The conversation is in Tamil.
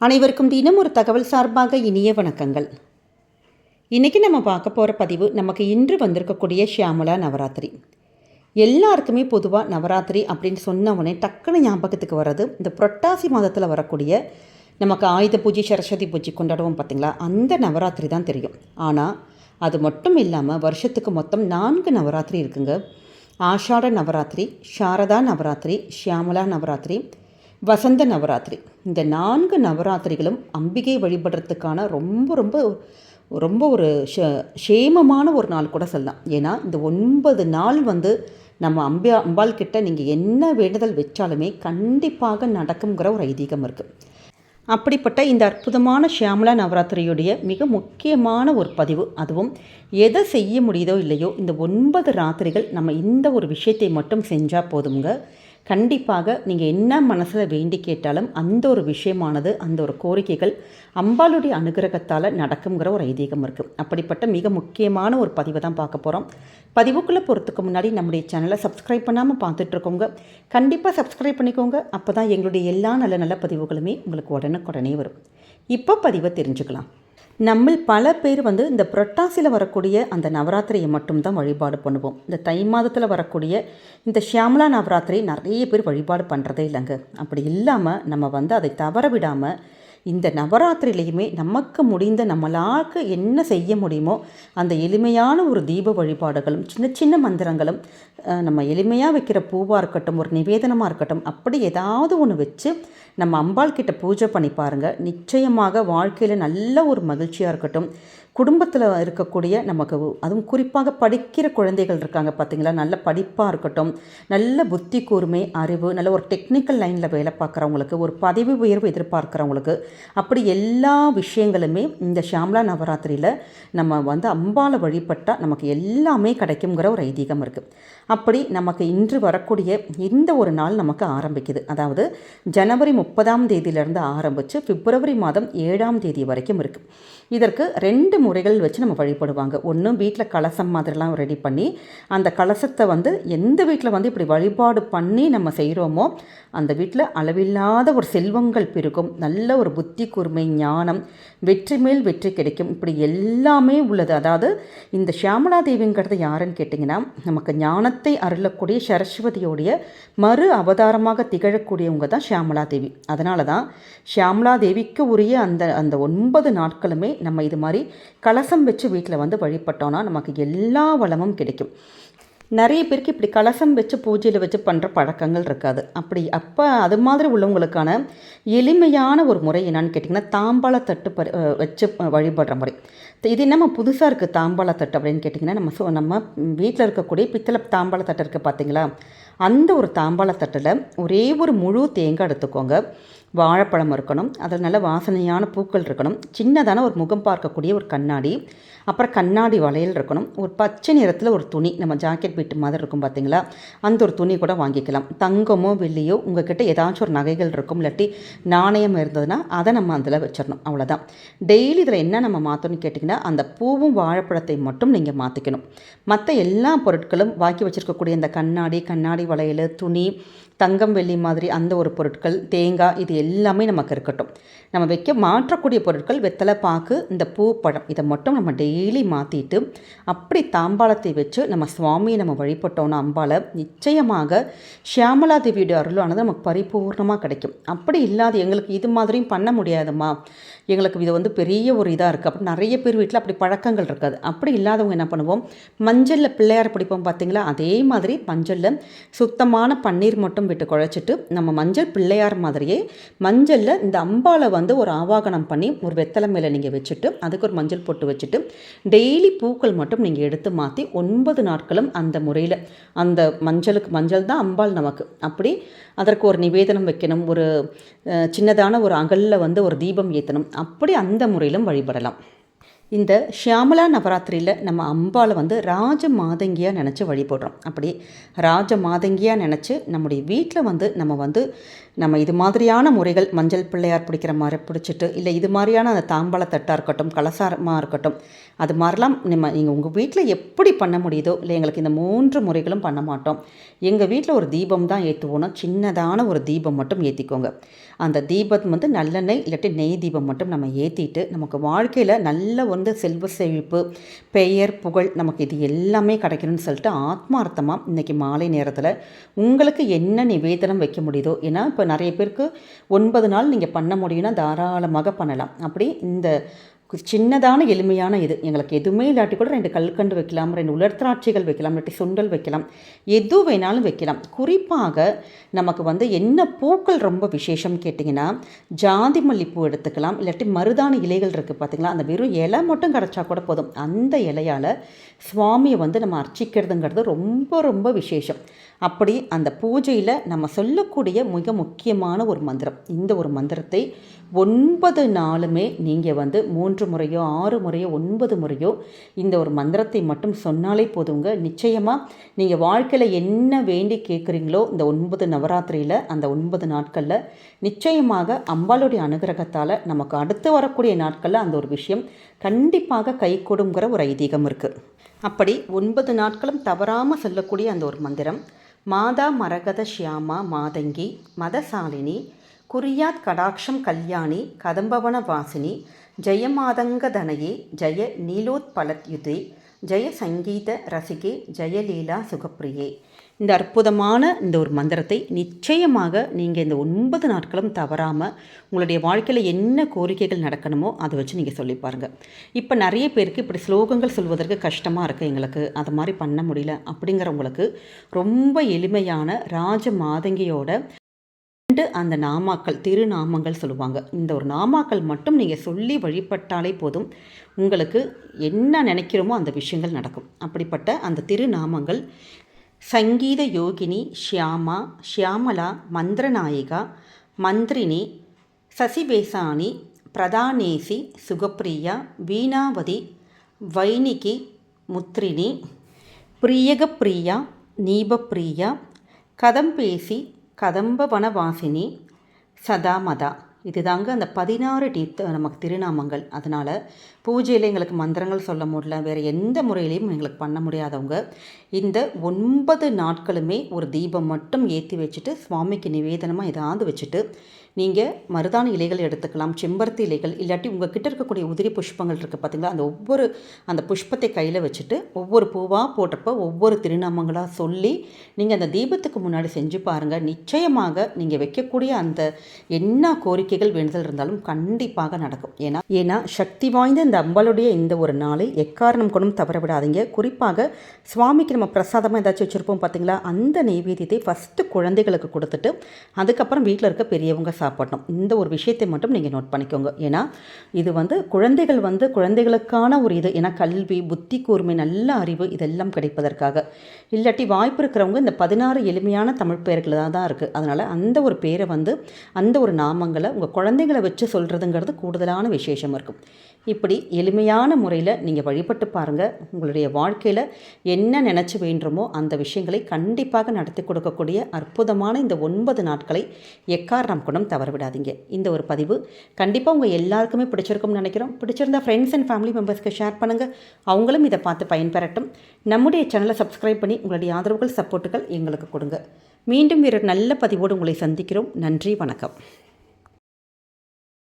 அனைவருக்கும் தினம் ஒரு தகவல் சார்பாக இனிய வணக்கங்கள். இன்றைக்கி நம்ம பார்க்க போகிற பதிவு நமக்கு இன்று வந்திருக்கக்கூடிய ஷியாமலா நவராத்திரி. எல்லாருக்குமே பொதுவாக நவராத்திரி அப்படின்னு சொன்ன உடனே டக்குன்னு ஞாபகத்துக்கு வர்றது இந்த புரட்டாசி மாதத்தில் வரக்கூடிய நமக்கு ஆயுத பூஜை, சரஸ்வதி பூஜை கொண்டாடுவோம் பார்த்திங்களா, அந்த நவராத்திரி தான் தெரியும். ஆனால் அது மட்டும் இல்லாமல் வருஷத்துக்கு மொத்தம் 4 நவராத்திரி இருக்குங்க. ஆஷாட நவராத்திரி, சாரதா நவராத்திரி, ஷியாமலா நவராத்திரி, வசந்த நவராத்திரி. இந்த 4 நவராத்திரிகளும் அம்பிகை வழிபடுறதுக்கான ரொம்ப ரொம்ப ரொம்ப ஒரு க்ஷேமமான ஒரு நாள் கூட சொல்லலாம். ஏன்னா இந்த 9 நாள் நம்ம அம்பாள் கிட்ட நீங்கள் என்ன வேண்டுதல் வச்சாலுமே கண்டிப்பாக நடக்குங்கிற ஒரு ஐதீகம் இருக்குது. அப்படிப்பட்ட இந்த அற்புதமான ஷியாமலா நவராத்திரியுடைய மிக முக்கியமான ஒரு பதிவு. அதுவும் எதை செய்ய முடியுதோ இல்லையோ இந்த 9 ராத்திரிகள் நம்ம இந்த ஒரு விஷயத்தை மட்டும் செஞ்சால் போதுங்க. கண்டிப்பாக நீங்கள் என்ன மனசில் வேண்டி கேட்டாலும் அந்த ஒரு விஷயமானது, அந்த ஒரு கோரிக்கைகள் அம்பாளுடைய அனுகிரகத்தால் நடக்குங்கிற ஒரு ஐதீகம் இருக்குது. அப்படிப்பட்ட மிக முக்கியமான ஒரு பதிவை தான் பார்க்க போகிறோம். பதிவுக்குள்ளே போகிறதுக்கு முன்னாடி நம்முடைய சேனலை சப்ஸ்கிரைப் பண்ணாமல் பார்த்துட்ருக்கோங்க, கண்டிப்பாக சப்ஸ்கிரைப் பண்ணிக்கோங்க. அப்போ தான் எங்களுடைய எல்லா நல்ல நல்ல பதிவுகளுமே உங்களுக்கு உடனுக்குடனே வரும். இப்போ பதிவை தெரிஞ்சுக்கலாம். நம்ம பல பேர் இந்த புரட்டாசியில் வரக்கூடிய அந்த நவராத்திரியை மட்டும்தான் வழிபாடு பண்ணுவோம். இந்த தை மாதத்தில் வரக்கூடிய இந்த ஷியாமலா நவராத்திரி நிறைய பேர் வழிபாடு பண்ணுறதே இல்லைங்க. அப்படி இல்லாமல் நம்ம அதை தவற விடாமல் இந்த நவராத்திரிலையுமே நமக்கு முடிந்த நம்மளாக்கு என்ன செய்ய முடியுமோ அந்த எளிமையான ஒரு தீப வழிபாடுகளும் சின்ன சின்ன மந்திரங்களும், நம்ம எளிமையாக வைக்கிற பூவாக இருக்கட்டும், ஒரு நிவேதனமாக இருக்கட்டும், அப்படி ஏதாவது ஒன்று வச்சு நம்ம அம்பாள் கிட்ட பூஜை பண்ணி பாருங்கள். நிச்சயமாக வாழ்க்கையில் நல்ல ஒரு மகிழ்ச்சியாக இருக்கட்டும், குடும்பத்தில் இருக்கக்கூடிய நமக்கு அதுவும் குறிப்பாக படிக்கிற குழந்தைகள் இருக்காங்க பார்த்திங்களா, நல்ல படிப்பாக இருக்கட்டும், நல்ல புத்தி கூர்மை, அறிவு, நல்ல ஒரு டெக்னிக்கல் லைனில் வேலை பார்க்குறவங்களுக்கு, ஒரு பதவி உயர்வு எதிர்பார்க்குறவங்களுக்கு, அப்படி எல்லா விஷயங்களுமே இந்த ஷியாமலா நவராத்திரியில் நம்ம அம்பாளை வழிபட்டால் நமக்கு எல்லாமே கிடைக்குங்கிற ஒரு ஐதீகம் இருக்குது. அப்படி நமக்கு இன்று வரக்கூடிய இந்த ஒரு நாள் நமக்கு ஆரம்பிக்குது. அதாவது ஜனவரி 30ஆம் தேதியிலேருந்து ஆரம்பித்து பிப்ரவரி மாதம் 7ஆம் தேதி வரைக்கும் இருக்குது. இதற்கு 2 முறைகள் வச்சு நம்ம வழிபடுவாங்க. ஒன்று, வீட்டில் கலசம் மாதிரிலாம் ரெடி பண்ணி அந்த கலசத்தை எந்த வீட்டில் இப்படி வழிபாடு பண்ணி நம்ம செய்கிறோமோ அந்த வீட்டில் அளவில்லாத ஒரு செல்வங்கள் பெருகும், நல்ல ஒரு புத்தி கூர்மை, ஞானம், வெற்றி மேல் வெற்றி கிடைக்கும். இப்படி எல்லாமே உள்ளது. அதாவது இந்த ஷியாமலா தேவிங்கிறது யாருன்னு கேட்டிங்கன்னா, நமக்கு ஞானத்தை அருளக்கூடிய சரஸ்வதியோடைய மறு அவதாரமாக திகழக்கூடியவங்க தான் ஷியாமலா தேவி. அதனால தான் ஷியாமலா தேவிக்கு உரிய அந்த 9 நாட்களுமே நம்ம இது மாதிரி கலசம் வச்சு வீட்டில் வழிபட்டோன்னா நமக்கு எல்லா வளமும் கிடைக்கும். நிறைய பேருக்கு இப்படி கலசம் வச்சு பூஜையில் வச்சு பண்ணுற பழக்கங்கள் இருக்காது. அப்போ அது மாதிரி உள்ளவங்களுக்கான எளிமையான ஒரு முறை என்னன்னு கேட்டிங்கன்னா, தாம்பாளத்தட்டு வச்சு வழிபடுற முறை. இது என்னம்மா புதுசாக இருக்குது தாம்பாளத்தட்டு அப்படின்னு கேட்டிங்கன்னா, நம்ம வீட்டில் இருக்கக்கூடிய பித்தளை தாம்பாளத்தட்டு இருக்குது பார்த்தீங்களா, அந்த ஒரு தாம்பாளத்தட்டில் ஒரே ஒரு முழு தேங்காய் எடுத்துக்கோங்க, வாழைப்பழம் இருக்கணும், அதில் நல்ல வாசனையான பூக்கள் இருக்கணும், சின்னதான ஒரு முகம் பார்க்கக்கூடிய ஒரு கண்ணாடி, அப்புறம் கண்ணாடி வளையல் இருக்கணும், ஒரு பச்சை நிறத்தில் ஒரு துணி, நம்ம ஜாக்கெட் பீட்டு மாதிரி இருக்கும் பார்த்தீங்களா, அந்த ஒரு துணி கூட வாங்கிக்கலாம். தங்கமோ வெள்ளியோ உங்கள்கிட்ட ஏதாச்சும் ஒரு நகைகள் இருக்கும், இல்லாட்டி நாணயம் இருந்ததுன்னா அதை நம்ம அதில் வச்சிடணும். அவ்வளோதான். டெய்லி இதில் என்ன நம்ம மாற்றணும்னு கேட்டிங்கன்னா, அந்த பூவும் வாழைப்பழத்தை மட்டும் நீங்கள் மாற்றிக்கணும். மற்ற எல்லா பொருட்களும் பாக்கி வச்சுருக்கக்கூடிய இந்த கண்ணாடி வளையல், துணி, தங்கம் வெள்ளி மாதிரி அந்த ஒரு பொருட்கள், தேங்காய், இது எல்லாமே நமக்கு இருக்கட்டும். நம்ம மாற்றக்கூடிய பொருட்கள் வெத்தலை பாக்கு, இந்த பூ பழம், இதை மட்டும் நம்ம டெய்லி மாற்றிட்டு அப்படி தாம்பாளத்தை வச்சு நம்ம சுவாமியை நம்ம வழிபட்டோன்னா அம்பாளை நிச்சயமாக ஷியாமலா தேவியுடைய அருளானது நமக்கு பரிபூர்ணமாக கிடைக்கும். அப்படி இல்லாத எங்களுக்கு இது மாதிரியும் பண்ண முடியாதுமா, எங்களுக்கு இது பெரிய ஒரு இதாக இருக்குது அப்படின்னு நிறைய பேர் வீட்டில் அப்படி பழக்கங்கள் இருக்காது. அப்படி இல்லாதவங்க என்ன பண்ணுவோம், மஞ்சளில் பிள்ளையார் பிடிப்போம் பார்த்தீங்களா, அதே மாதிரி மஞ்சளில் சுத்தமான பன்னீர் மட்டும் விட்டு குழைச்சிட்டு நம்ம மஞ்சள் பிள்ளையார் மாதிரியே மஞ்சளில் இந்த அம்பாளை ஒரு ஆவாகனம் பண்ணி ஒரு வெத்தலை மேலே நீங்கள் வச்சுட்டு அதுக்கு ஒரு மஞ்சள் போட்டு வச்சுட்டு டெய்லி பூக்கள் மட்டும் நீங்கள் எடுத்து மாற்றி 9 நாட்களும் அந்த முறையில் அந்த மஞ்சள் தான் அம்பாள் நமக்கு. அப்படி அதற்கு ஒரு நிவேதனம் வைக்கணும், ஒரு சின்னதான ஒரு அகலில் ஒரு தீபம் ஏற்றணும். அப்படி அந்த முறையிலும் வழிபடலாம். இந்த ஷியாமலா நவராத்திரியில் நம்ம அம்பாளை ராஜ மாதங்கியாக நினச்சி வழிபடுறோம். அப்படி ராஜ மாதங்கியாக நினச்சி நம்முடைய வீட்டில் நம்ம இது மாதிரியான முறைகள், மஞ்சள் பிள்ளையார் பிடிக்கிற மாதிரி பிடிச்சிட்டு, இல்லை இது மாதிரியான அந்த தாம்பாளத்தட்டாக இருக்கட்டும், கலசாரமாக இருக்கட்டும், அது மாதிரிலாம் நீங்கள் உங்கள் வீட்டில் எப்படி பண்ண முடியுதோ, இல்லை எங்களுக்கு இந்த 3 முறைகளும் பண்ண மாட்டோம், எங்கள் வீட்டில் ஒரு தீபம் தான் ஏற்றுவோன்னா சின்னதான ஒரு தீபம் மட்டும் ஏற்றிக்கோங்க. அந்த தீபம் வந்து நல்லெண்ணெய் இல்லாட்டி நெய் தீபம் மட்டும் நம்ம ஏற்றிட்டு நமக்கு வாழ்க்கையில் நல்ல வந்து செல்வ செழிப்பு, பெயர், புகழ் நமக்கு இது எல்லாமே கிடைக்கணும்னு சொல்லிட்டு ஆத்மார்த்தமாக இன்றைக்கி மாலை நேரத்தில் உங்களுக்கு என்ன நிவேதனம் வைக்க முடியுதோ, ஏன்னா இப்போ நிறைய பேருக்கு 9 நாள் நீங்கள் பண்ண முடியும்னா தாராளமாக பண்ணலாம். அப்படி இந்த சின்னதான எளிமையான இது எங்களுக்கு எதுவுமே இல்லாட்டி கூட 2 கல்கண்டு வைக்கலாம், 2 உலர்த்திராட்சிகள் வைக்கலாம், இல்லாட்டி சுண்டல் வைக்கலாம், எது வேணாலும் வைக்கலாம். குறிப்பாக நமக்கு வந்து என்ன பூக்கள் ரொம்ப விசேஷம் கேட்டிங்கன்னா ஜாதி மல்லிப்பூ எடுத்துக்கலாம், இல்லாட்டி மருதாணி இலைகள் இருக்குது பார்த்திங்களா, அந்த வெறும் இலை மட்டும் கிடச்சா கூட போதும். அந்த இலையால் சுவாமியை வந்து நம்ம அர்ச்சிக்கிறதுங்கிறது ரொம்ப ரொம்ப விசேஷம். அப்படி அந்த பூஜையில் நம்ம சொல்லக்கூடிய மிக முக்கியமான ஒரு மந்திரம், இந்த ஒரு மந்திரத்தை 9 நாளுமே நீங்கள் வந்து 3 முறையோ 6 முறையோ 9 முறையோ இந்த ஒரு மந்திரத்தை மட்டும் சொன்னாலே போதுங்க. நிச்சயமாக நீங்கள் வாழ்க்கையில் என்ன வேண்டி கேட்குறீங்களோ இந்த 9 நவராத்திரியில் அந்த 9 நாட்களில் நிச்சயமாக அம்பாளுடைய அனுகிரகத்தால் நமக்கு அடுத்து வரக்கூடிய நாட்களில் அந்த ஒரு விஷயம் கண்டிப்பாக கை கொடுங்கிற ஒரு ஐதீகம் இருக்குது. அப்படி 9 நாட்களும் தவறாமல் சொல்லக்கூடிய அந்த ஒரு மந்திரம், மாதா மரகத ஷியாமா மாதங்கி மதசாலினி குறியாத் கடாட்சம் கல்யாணி கதம்பவன வாசினி ஜெயமாதங்க தனயே ஜெய நீலோத்பலத்யுதே ஜெய சங்கீத ரசிகே ஜெயலீலா சுகப்பிரியே. இந்த அற்புதமான இந்த ஒரு மந்திரத்தை நிச்சயமாக நீங்கள் இந்த 9 நாட்களும் தவறாமல் உங்களுடைய வாழ்க்கையில் என்ன கோரிக்கைகள் நடக்கணுமோ அதை வச்சு நீங்கள் சொல்லி பாருங்கள். இப்போ நிறைய பேருக்கு இப்படி ஸ்லோகங்கள் சொல்வதற்கு கஷ்டமாக இருக்குது, எங்களுக்கு அது மாதிரி பண்ண முடியல அப்படிங்கிறவங்களுக்கு ரொம்ப எளிமையான ராஜ மாதங்கியோட அந்த நாமாக்கள் திருநாமங்கள் சொல்லுவாங்க. இந்த ஒரு நாமாக்கள் மட்டும் நீங்கள் சொல்லி வழிபட்டாலே போதும், உங்களுக்கு என்ன நினைக்கிறோமோ அந்த விஷயங்கள் நடக்கும். அப்படிப்பட்ட அந்த திருநாமங்கள் சங்கீத யோகினி ஷியாமா ஷியாமலா மந்திரநாயிகா மந்திரினி சசிவேசானி பிரதானேசி சுகப்பிரியா வீணாவதி வைனிகி முத்ரினி பிரியகப்பிரியா நீபப்பிரியா கதம்பேசி கதம்ப வனவாசினி சதாமதா. இதுதாங்க அந்த 16 நமக்கு திருநாமங்கள். அதனால் பூஜையில் எங்களுக்கு மந்திரங்கள் சொல்ல முடியல, வேறு எந்த முறையிலையும் எங்களுக்கு பண்ண முடியாதவங்க இந்த 9 நாட்களுமே ஒரு தீபம் மட்டும் ஏற்றி வச்சுட்டு சுவாமிக்கு நிவேதனமாக ஏதாவது வச்சுட்டு நீங்கள் மருதாணி இலைகள் எடுத்துக்கலாம், செம்பருத்தி இலைகள், இல்லாட்டி உங்கள் கிட்ட இருக்கக்கூடிய உதிரி புஷ்பங்கள் இருக்குது பார்த்திங்களா, அந்த புஷ்பத்தை கையில் வச்சுட்டு ஒவ்வொரு பூவாக போட்டப்போ ஒவ்வொரு திருநாமங்களாக சொல்லி நீங்கள் அந்த தீபத்துக்கு முன்னாடி செஞ்சு பாருங்கள். நிச்சயமாக நீங்கள் வைக்கக்கூடிய அந்த என்ன கோரிக்கைகள் வேண்டுதல் இருந்தாலும் கண்டிப்பாக நடக்கும். ஏன்னா சக்தி வாய்ந்த இந்த அம்பாளுடைய இந்த ஒரு நாளை எக்காரணம் கொண்டும் தவற விடாதீங்க. குறிப்பாக சுவாமிக்கு நம்ம பிரசாதமாக ஏதாச்சும் வச்சுருப்போம் பார்த்திங்களா, அந்த நெய்வேத்தியத்தை ஃபஸ்ட்டு குழந்தைகளுக்கு கொடுத்துட்டு அதுக்கப்புறம் வீட்டில் இருக்க பெரியவங்க சாப்பிடணும். இந்த ஒரு விஷயத்தை மட்டும் நீங்கள் நோட் பண்ணிக்கோங்க. ஏன்னா இது வந்து குழந்தைகளுக்கான ஒரு இது, ஏன்னா கல்வி, புத்தி கூர்மை, நல்ல அறிவு இதெல்லாம் கிடைப்பதற்காக. இல்லாட்டி வாய்ப்பு இருக்கிறவங்க இந்த 16 எளிமையான தமிழ் பெயர்கள் தான் இருக்குது. அதனால் அந்த ஒரு பேரை வந்து அந்த ஒரு நாமங்களை உங்கள் குழந்தைகளை வச்சு சொல்கிறதுங்கிறது கூடுதலான விசேஷம் இருக்கும். இப்படி எளிமையான முறையில் நீங்கள் வழிபட்டு பாருங்கள். உங்களுடைய வாழ்க்கையில் என்ன நினச்சி வேண்டுமோ அந்த விஷயங்களை கண்டிப்பாக நடத்தி கொடுக்கக்கூடிய அற்புதமான இந்த 9 நாட்களை எக்காரணம் கூட தவற விடாதீங்க. இந்த ஒரு பதிவு கண்டிப்பாக உங்கள் எல்லாருக்குமே பிடிச்சிருக்கும்னு நினைக்கிறோம். பிடிச்சிருந்தா ஃப்ரெண்ட்ஸ் அண்ட் ஃபேமிலி மெம்பர்ஸ்க்கு ஷேர் பண்ணுங்கள், அவங்களும் இதை பார்த்து பயன்பெறட்டும். நம்முடைய சேனலை சப்ஸ்கிரைப் பண்ணி உங்களுடைய ஆதரவுகள், சப்போர்ட்டுகள் எங்களுக்கு கொடுங்க. மீண்டும் வேறு நல்ல பதிவோடு உங்களை சந்திக்கிறோம். நன்றி, வணக்கம்.